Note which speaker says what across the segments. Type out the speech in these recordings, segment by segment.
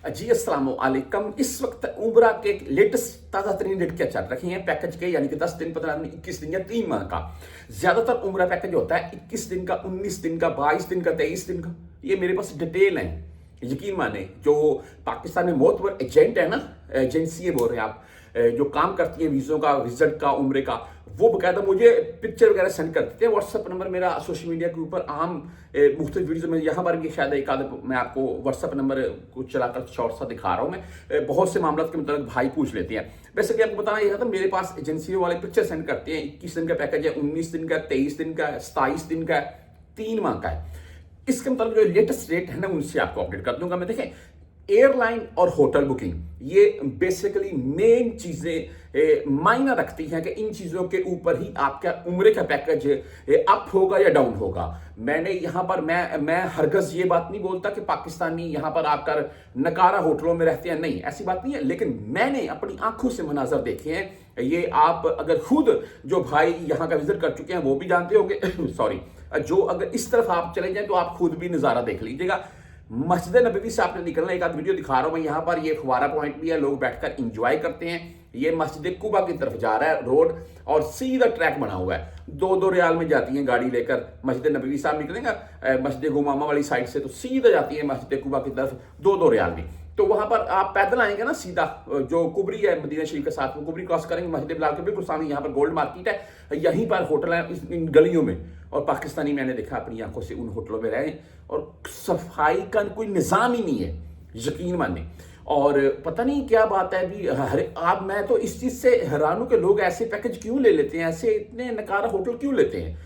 Speaker 1: जी अस्सलाम वालेकुम। इस वक्त उम्रा के लेटेस्ट ताज़ा तरीन रेट क्या चल रही हैं पैकेज के, यानी कि 10 दिन, 15 दिन, 21 दिन या 3 माह का। ज़्यादातर उम्रा पैकेज होता है 21 दिन का, 19 दिन का, 22 दिन का, 23 दिन का। ये मेरे पास डिटेल है, यकीन माने। जो पाकिस्तान में मोतबर एजेंट है ना, एजेंसी बोल रहे हैं आप, जो काम करती है वीज़ों का, विजिट का, उम्रे का, वो बकायदा मुझे पिक्चर वगैरह सेंड कर देते हैं। व्हाट्सअप नंबर मेरा सोशल मीडिया के ऊपर आम मुख्तलिफ वीडियो में, यहाँ पर भी शायद एक आध मैं आपको व्हाट्सअप नंबर कुछ चलाकर शॉर्ट सा दिखा रहा हूँ। मैं बहुत से मामलों के मतलब भाई पूछ लेते हैं। वैसे कि आपको बताना यह था, मेरे पास एजेंसियों वाले पिक्चर सेंड करते हैं। 21 दिन का पैकेज है, 19 दिन का, 23 दिन का, 27 दिन का, 3 माह का है। इसके मतलब जो लेटेस्ट रेट है ना, उनसे आपको अपडेट कर दूंगा मैं। देखें, एयरलाइन और होटल बुकिंग, ये बेसिकली मेन चीजें मायना रखती हैं कि इन चीजों के ऊपर ही आपका उम्रे का पैकेज अप होगा या डाउन होगा। मैंने यहां पर मैं हरगज ये बात नहीं बोलता कि पाकिस्तानी यहां पर आकर नकारा होटलों में रहते हैं, नहीं, ऐसी बात नहीं है। लेकिन मैंने अपनी आंखों से मनाजर देखे हैं। ये आप अगर खुद जो भाई यहां का विजिट कर चुके हैं वो भी जानते होंगे सॉरी, जो अगर इस तरफ आप चले जाएं तो आप खुद भी नजारा देख लीजिएगा। मस्जिद नबवी से आपने निकलना, एक आध वीडियो दिखा रहा हूं मैं यहाँ पर। ये फुवारा पॉइंट भी है, लोग बैठकर इंजॉय करते हैं। ये मस्जिद कुबा की तरफ जा रहा है रोड, और सीधा ट्रैक बना हुआ है। 2-2 रियाल में जाती है गाड़ी लेकर। मस्जिद नबवी से आप निकलेंगे मस्जिद गुमामा वाली साइड से, तो सीधा जाती है मस्जिद कुबा की तरफ 2-2 रियाल में। तो वहां पर आप पैदल आएंगे ना, सीधा जो कुबरी है मदीना शरीफ के साथ, वो कुबरी क्रॉस करेंगे, मस्जिद बिलाल के बिल्कुल सामने यहाँ पर गोल्ड मार्केट है, यहीं पर होटल है इन गलियों में। और पाकिस्तानी मैंने देखा अपनी आंखों से उन होटलों में रहे, और सफाई का कोई निज़ाम ही नहीं है, यकीन माने। और पता नहीं क्या बात है भी, आप मैं तो इस चीज़ से हैरान हूँ कि लोग ऐसे पैकेज क्यों ले लेते हैं, ऐसे इतने नकारा होटल क्यों लेते हैं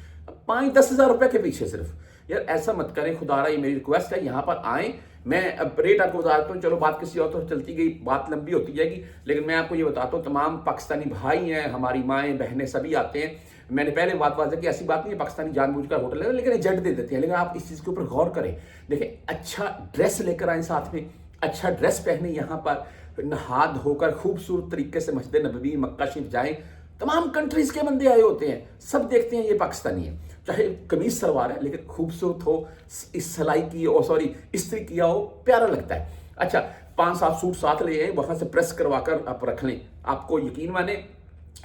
Speaker 1: 5-10 हज़ार रुपए के पीछे सिर्फ। यार ऐसा मत करें खुदारा, ये मेरी रिक्वेस्ट है। यहाँ पर आए, मैं अब रेट आपको बताता हूँ, चलो बात किसी और तो चलती गई, बात लंबी होती जाएगी, लेकिन मैं आपको ये बताता हूँ, तमाम पाकिस्तानी भाई हैं, हमारी माएँ बहनें सभी आते हैं। मैंने पहले बात वाज़ की ऐसी बात नहीं है पाकिस्तानी जानबूझकर होटल है, लेकिन एजेंट दे देते हैं। लेकिन आप इस चीज़ के ऊपर गौर करें, देखिए अच्छा ड्रेस लेकर आए साथ में, अच्छा ड्रेस पहने, यहाँ पर नहा धोकर खूबसूरत तरीके से मस्जिद नबवी मक्का शरीफ जाएं। तमाम कंट्रीज के बंदे आए होते हैं, सब देखते हैं ये पाकिस्तानी है। चाहे कमीज सलवार है लेकिन खूबसूरत हो, इस सिलाई की हो, सॉरी इस्त्री किया हो, प्यारा लगता है। अच्छा 5-7 सूट साथ ले आए, वहां से प्रेस करवा कर आप रख लें, आपको यकीन माने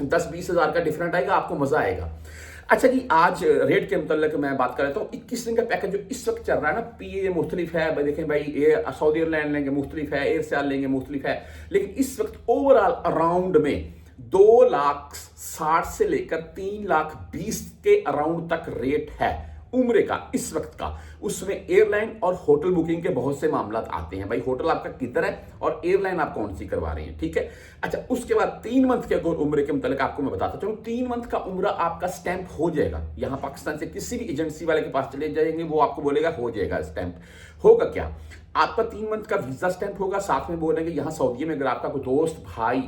Speaker 1: 10-20 हज़ार का डिफरेंट आएगा, आपको मजा आएगा। अच्छा जी, आज रेट के मतलब मैं बात कर लेता हूँ। 21 दिन का पैकेज जो इस वक्त चल रहा है ना, पीए मुख्तलिफ है भाई। देखें भाई, ये सऊदी एयरलाइन लेंगे मुख्तलिफ है, एयरसेल लेंगे मुख्तलिफ है, लेकिन इस वक्त ओवरऑल अराउंड में 2,60,000 से लेकर 3,20,000 के अराउंड तक रेट है उम्रे का इस वक्त का। उसमें एयरलाइन और होटल बुकिंग के बहुत से मामला आते हैं भाई, होटल आपका किधर है और एयरलाइन आप कौन सी करवा रहे हैं, ठीक है। अच्छा, उसके बाद 3 मंथ के अगर उम्रे के मतलब आपको मैं बताता चलूं, 3 मंथ का उम्रा आपका स्टैंप हो जाएगा। यहां पाकिस्तान से किसी भी एजेंसी वाले के पास चले जाएंगे, वो आपको बोलेगा हो जाएगा स्टैंप। होगा क्या, आपका 3 मंथ का वीजा स्टैंप होगा, साथ में बोलेंगे यहाँ सऊदी में अगर आपका कोई दोस्त भाई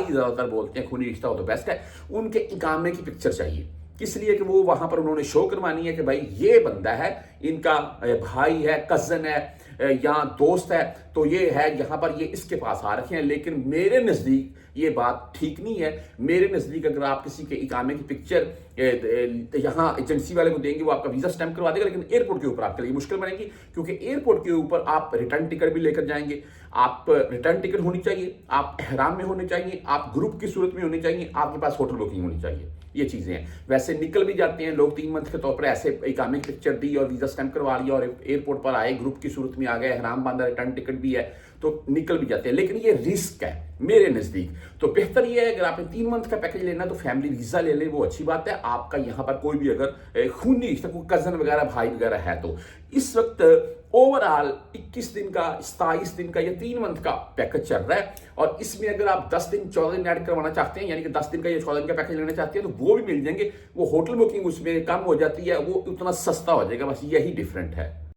Speaker 1: ज्यादातर बोलते हैं, खूनी रिश्ता हो तो बेस्ट है, उनके इकामे की पिक्चर चाहिए, इसलिए कि वो वहां पर उन्होंने शो करवानी है कि भाई ये बंदा है, इनका भाई है, कजन है या दोस्त है, तो ये है यहाँ पर, ये इसके पास आ रखे हैं। लेकिन मेरे नजदीक ये बात ठीक नहीं है। मेरे नजदीक अगर आप किसी के इकामे की पिक्चर यहाँ एजेंसी वाले को देंगे, वो आपका वीजा स्टैंप करवा देगा, लेकिन एयरपोर्ट के ऊपर आपके लिए मुश्किल बनेगी, क्योंकि एयरपोर्ट के ऊपर आप रिटर्न टिकट भी लेकर जाएंगे। आप रिटर्न टिकट होनी चाहिए, आप एहराम में होने चाहिए, आप ग्रुप की सूरत में होने चाहिए, आपके पास होटल बुकिंग होनी चाहिए। ये चीजें हैं। वैसे निकल भी जाते हैं लोग 3 मंथ के तौर पर, ऐसे इकामे की पिक्चर दी और वीजा स्टैंप करवा लिया और एयरपोर्ट पर आए, ग्रुप की सूरत में आ गए, एहराम बांधा, रिटर्न टिकट भी है, तो निकल भी जाते हैं। लेकिन ये रिस्क है मेरे नजदीक। तो बेहतर ये है, अगर आपने 3 मंथ का पैकेज लेना तो फैमिली वीजा ले लें, वो अच्छी बात है। आपका यहाँ पर कोई भी अगर खूनी रिश्ता, कोई कजन वगैरह, भाई वगैरह है, तो इस वक्त ओवरऑल 21 दिन का, 27 दिन का या 3 मंथ का पैकेज चल रहा है। और इसमें अगर आप 10 दिन 14 दिन ऐड करवाना चाहते हैं, यानी कि 10 दिन का या 14 दिन का पैकेज लेना चाहते हैं, तो वो भी मिल जाएंगे। वो होटल बुकिंग उसमें कम हो जाती है, वो उतना सस्ता हो जाएगा, बस यही डिफरेंट है।